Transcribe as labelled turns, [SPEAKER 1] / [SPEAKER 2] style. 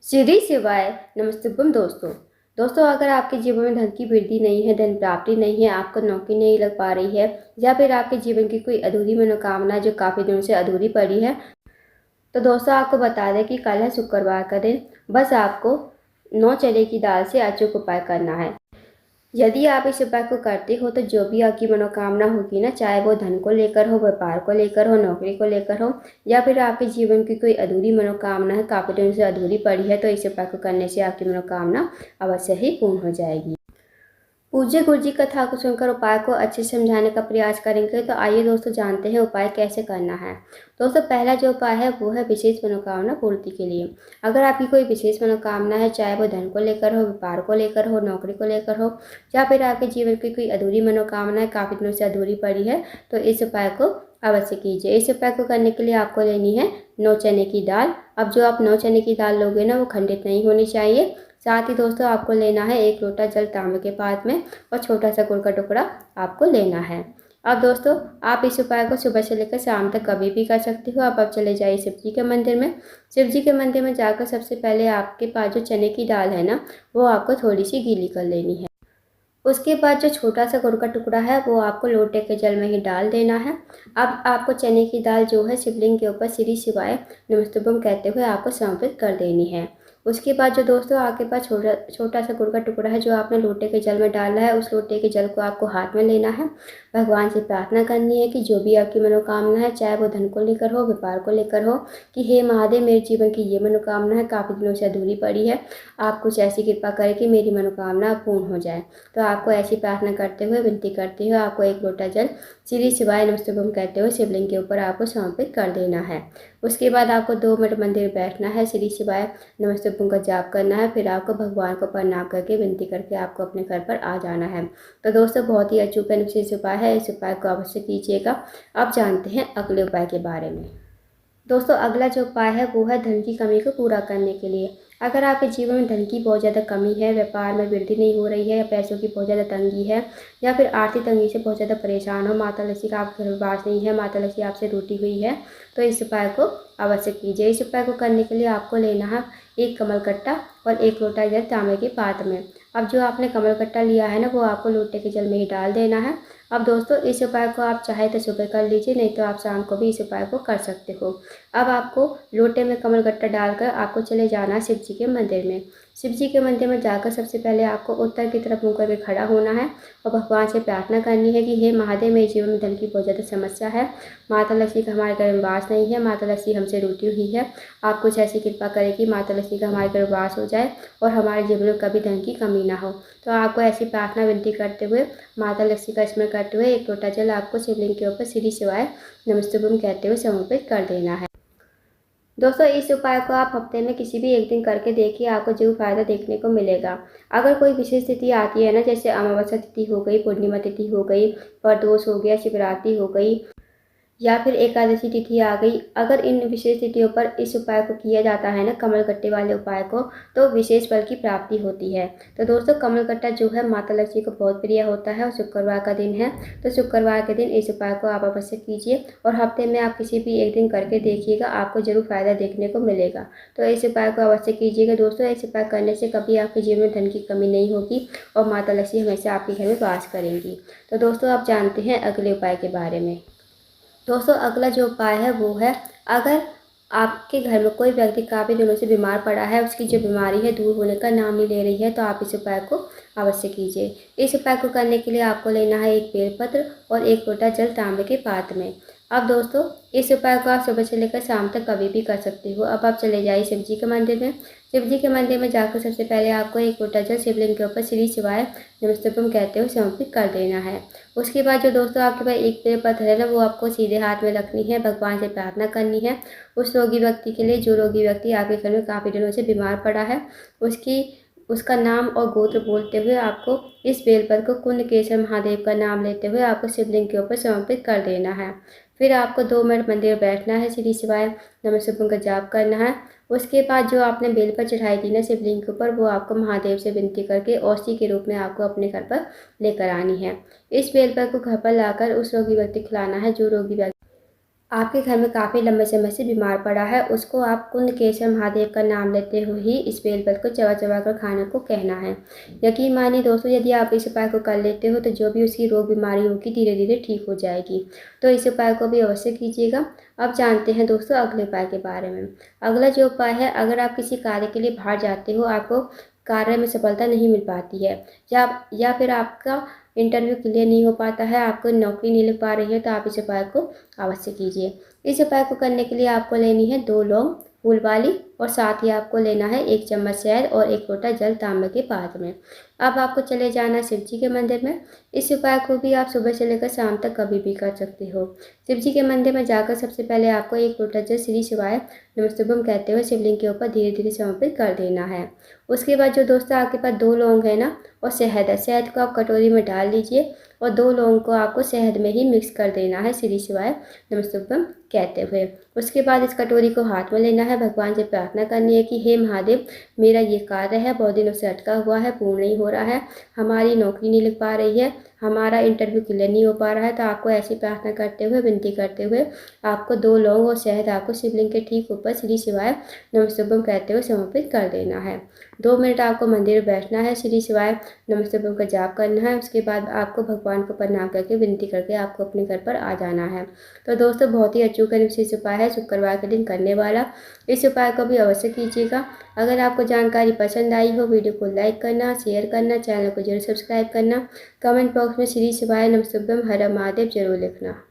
[SPEAKER 1] सीधी शिवाय नमस्तुभ्यम दोस्तों। अगर आपके जीवन में धन की वृद्धि नहीं है, धन प्राप्ति नहीं है, आपको नौकरी नहीं लग पा रही है या फिर आपके जीवन की कोई अधूरी मनोकामना जो काफ़ी दिनों से अधूरी पड़ी है, तो दोस्तों आपको बता दें कि कल है शुक्रवार का दिन। बस आपको 9 चने की दाल से अचूक उपाय करना है। यदि आप इस उपाय को करते हो तो जो भी आपकी मनोकामना होगी ना, चाहे वो धन को लेकर हो, व्यापार को लेकर हो, नौकरी को लेकर हो या फिर आपके जीवन की कोई अधूरी मनोकामना है, काफ़ी दिनों से अधूरी पड़ी है, तो इस उपाय को करने से आपकी मनोकामना अवश्य ही पूर्ण हो जाएगी। पूज्य गुरु जी कथा को सुनकर उपाय को अच्छे से समझाने का प्रयास करेंगे। तो आइए दोस्तों जानते हैं उपाय कैसे करना है। दोस्तों पहला जो उपाय है वो है विशेष मनोकामना पूर्ति के लिए। अगर आपकी कोई विशेष मनोकामना है, चाहे वो धन को लेकर हो, व्यापार को लेकर हो, नौकरी को लेकर हो या फिर आपके जीवन की कोई अधूरी मनोकामना है, काफ़ी दिनों से अधूरी पड़ी है, तो इस उपाय को अवश्य कीजिए। इस उपाय को करने के लिए आपको लेनी है 9 चने की दाल। अब जो आप 9 चने की दाल लोगे ना, वो खंडित नहीं होनी चाहिए। साथ ही दोस्तों आपको लेना है 1 लोटा जल तांबे के पात्र में और छोटा सा गुड़ का टुकड़ा आपको लेना है। अब दोस्तों आप इस उपाय को सुबह से लेकर शाम तक कभी भी कर सकते हो। अब चले जाइए शिव जी के मंदिर में। शिव जी के मंदिर में जाकर सबसे पहले आपके पास जो चने की दाल है ना, वो आपको थोड़ी सी गीली कर लेनी है। उसके बाद जो छोटा सा गुड़ का टुकड़ा है वो आपको लोटे के जल में ही डाल देना है। अब आपको चने की दाल जो है शिवलिंग के ऊपर श्री शिवाय नमस्तुभ्यम कहते हुए आपको समर्पित कर देनी है। उसके बाद जो दोस्तों आपके पास छोटा छोटा सा गुड़ का टुकड़ा है जो आपने लोटे के जल में डाला है, उस लोटे के जल को आपको हाथ में लेना है। भगवान से प्रार्थना करनी है कि जो भी आपकी मनोकामना है, चाहे वो धन को लेकर हो, व्यापार को लेकर हो, कि हे महादेव मेरे जीवन की ये मनोकामना है, काफ़ी दिनों से अधूरी पड़ी है, आप कुछ ऐसी कृपा करें कि मेरी मनोकामना पूर्ण हो जाए। तो आपको ऐसी प्रार्थना करते हुए, विनती करते हुए आपको 1 लोटा जल श्री शिवाय नमस्तुभ्यम कहते हुए शिवलिंग के ऊपर आपको समर्पित कर देना है। उसके बाद आपको 2 मिनट मंदिर में बैठना है, श्री शिवाय नमस्तुभ्यम का जाप करना है, फिर आपको भगवान को प्रणाम करके विनती करके आपको अपने घर पर आ जाना है। तो दोस्तों बहुत ही अचूक अनुशेष उपाय है, इस उपाय को अवश्य कीजिएगा। अब जानते हैं अगले उपाय के बारे में। दोस्तों अगला जो उपाय है वो है धन की कमी को पूरा करने के लिए। अगर आपके जीवन में धन की बहुत ज़्यादा कमी है, व्यापार में वृद्धि नहीं हो रही है, या पैसों की बहुत ज़्यादा तंगी है, या फिर आर्थिक तंगी से बहुत ज़्यादा परेशान हो, माता लक्ष्मी का आपके घर में वास नहीं है, माता लक्ष्मी आपसे रूठी हुई है, तो इस उपाय को अवश्य कीजिए। इस उपाय को करने के लिए आपको लेना है 1 कमलकट्टा और 1 लोटा जल तांबे के पात्र में। अब जो आपने कमलकट्टा लिया है ना, वो आपको लोटे के जल में ही डाल देना है। अब दोस्तों इस उपाय को आप चाहे तो सुबह कर लीजिए, नहीं तो आप शाम को भी इस उपाय को कर सकते हो। अब आपको लोटे में कमलगट्टा डालकर आपको चले जाना है शिव जी के मंदिर में। शिव जी के मंदिर में जाकर सबसे पहले आपको उत्तर की तरफ मुँह करके खड़ा होना है और भगवान से प्रार्थना करनी है कि हे महादेव मेरे जीवन में धन की बहुत ज़्यादा समस्या है, माता लक्ष्मी का हमारे घर में वास नहीं है, माता लक्ष्मी हमसे रूठी हुई है, आप कुछ ऐसी कृपा करें कि माता लक्ष्मी का हमारे घर में वास हो जाए और हमारे जीवन में कभी धन की कमी ना हो। तो आपको ऐसी प्रार्थना विनती करते हुए, माता लक्ष्मी का स्मरण करते हुए 1 लोटा जल आपको शिवलिंग के ऊपर श्री शिवाय नमस्तुभ्यम कहते हुए समर्पित कर देना है। दोस्तों इस उपाय को आप हफ्ते में किसी भी एक दिन करके देखिए, आपको जरूर फायदा देखने को मिलेगा। अगर कोई विशेष तिथि आती है ना, जैसे अमावस्या तिथि हो गई, पूर्णिमा तिथि हो गई, प्रदोष हो गया, शिवरात्रि हो गई या फिर एकादशी तिथि आ गई, अगर इन विशेष तिथियों पर इस उपाय को किया जाता है ना, कमलकट्टे वाले उपाय को, तो विशेष फल की प्राप्ति होती है। तो दोस्तों कमलकट्टा जो है माता लक्ष्मी को बहुत प्रिय होता है और शुक्रवार का दिन है, तो शुक्रवार के दिन इस उपाय को आप अवश्य कीजिए और हफ्ते में आप किसी भी एक दिन करके देखिएगा, आपको जरूर फायदा देखने को मिलेगा। तो इस उपाय को अवश्य कीजिएगा दोस्तों। इस उपाय करने से कभी आपके जीवन में धन की कमी नहीं होगी और माता लक्ष्मी हमेशा आपके घर में वास करेंगी। तो दोस्तों आप जानते हैं अगले उपाय के बारे में। दोस्तों अगला जो उपाय है वो है, अगर आपके घर में कोई व्यक्ति काफ़ी दिनों से बीमार पड़ा है, उसकी जो बीमारी है दूर होने का नाम नहीं ले रही है, तो आप इस उपाय को अवश्य कीजिए। इस उपाय को करने के लिए आपको लेना है 1 बेलपत्र और 1 लोटा जल तांबे के पात्र में। अब दोस्तों इस उपाय को आप सुबह से लेकर शाम तक कभी भी कर सकते हो। अब आप चले जाइए शिव जी के मंदिर में। शिव जी के मंदिर में जाकर सबसे पहले आपको 1 लोटा जल शिवलिंग के ऊपर श्री शिवाय नमस्तुभ्यम कहते हुए समर्पित कर देना है। उसके बाद जो दोस्तों आपके पास 1 बेलपत्र है ना, वो आपको सीधे हाथ में रखनी है, भगवान से प्रार्थना करनी है उस रोगी व्यक्ति के लिए, जो रोगी व्यक्ति आपके घर में काफ़ी दिनों से बीमार पड़ा है, उसका नाम और गोत्र बोलते हुए आपको इस बेलपत्र को कुंडकेश्वर महादेव का नाम लेते हुए आपको शिवलिंग के ऊपर समर्पित कर देना है। फिर आपको 2 मिनट मंदिर में बैठना है, श्री शिवाय नमस्तुभ्यम का जाप करना है। उसके बाद जो आपने बेलपत्र चढ़ाई थी ना शिवलिंग के ऊपर, वो आपको महादेव से विनती करके औषधि के रूप में आपको अपने घर पर लेकर आनी है। इस बेलपत्र को घर पर लाकर उस रोगी व्यक्ति को खिलाना है, जो रोगी व्यक्ति आपके घर में काफ़ी लंबे समय से बीमार पड़ा है, उसको आप कुंडकेश्वर महादेव का नाम लेते हुए ही इस बेलपत्र को चबा चबा कर खाने को कहना है। यकीन मानिए दोस्तों, यदि आप इस उपाय को कर लेते हो तो जो भी उसकी रोग बीमारी होगी धीरे धीरे ठीक हो जाएगी। तो इस उपाय को भी अवश्य कीजिएगा। अब जानते हैं दोस्तों अगले उपाय के बारे में। अगला जो उपाय है, अगर आप किसी कार्य के लिए बाहर जाते हो, आपको कार्य में सफलता नहीं मिल पाती है, या फिर आपका इंटरव्यू क्लियर नहीं हो पाता है, आपको नौकरी नहीं लग पा रही है, तो आप इस उपाय को अवश्य कीजिए। इस उपाय को करने के लिए आपको लेनी है 2 लौंग फूल वाली, और साथ ही आपको लेना है 1 चम्मच शहद और 1 लोटा जल तांबे के पात्र में। अब आपको चले जाना है शिव जी के मंदिर में। इस उपाय को भी आप सुबह से लेकर शाम तक कभी भी कर सकते हो। शिव जी के मंदिर में जाकर सबसे पहले आपको 1 लोटा जल श्री शिवाय नमस्तुभ्यम कहते हुए शिवलिंग के ऊपर धीरे धीरे समर्पित कर देना है। उसके बाद जो दोस्तों आपके पास 2 लौंग है ना, और शहद है, शहद को आप कटोरी में डाल लीजिए और 2 लौंग को आपको शहद में ही मिक्स कर देना है श्री शिवाय नमस्तुभ्यम कहते हुए। उसके बाद इस कटोरी को हाथ में लेना है, भगवान से प्रार्थना करनी है कि हे महादेव, मेरा ये कार्य है बहुत दिनों से अटका हुआ है, पूर्ण नहीं हो रहा है, हमारी नौकरी नहीं लग पा रही है, हमारा इंटरव्यू क्लियर नहीं हो पा रहा है। तो आपको ऐसी प्रार्थना करते हुए, विनती करते हुए आपको 2 लौंग और शहद आपको शिवलिंग के ठीक ऊपर श्री शिवाय नमस्तुभ्यम कहते हुए समर्पित कर देना है। 2 मिनट आपको मंदिर में बैठना है, श्री शिवाय नमस्तुभ्यम का जाप करना है। उसके बाद आपको भगवान को प्रणाम करके विनती करके आपको अपने घर पर आ जाना है। तो दोस्तों बहुत ही अचूक विशेष उपाय है, शुक्रवार के दिन करने वाला। इस उपाय को भी अवश्य कीजिएगा। अगर आपको जानकारी पसंद आई हो, वीडियो को लाइक करना, शेयर करना, चैनल को जरूर सब्सक्राइब करना, कमेंट बॉक्स में श्री शिवाय नमस्तुभ्यम हर हर महादेव जरूर लिखना।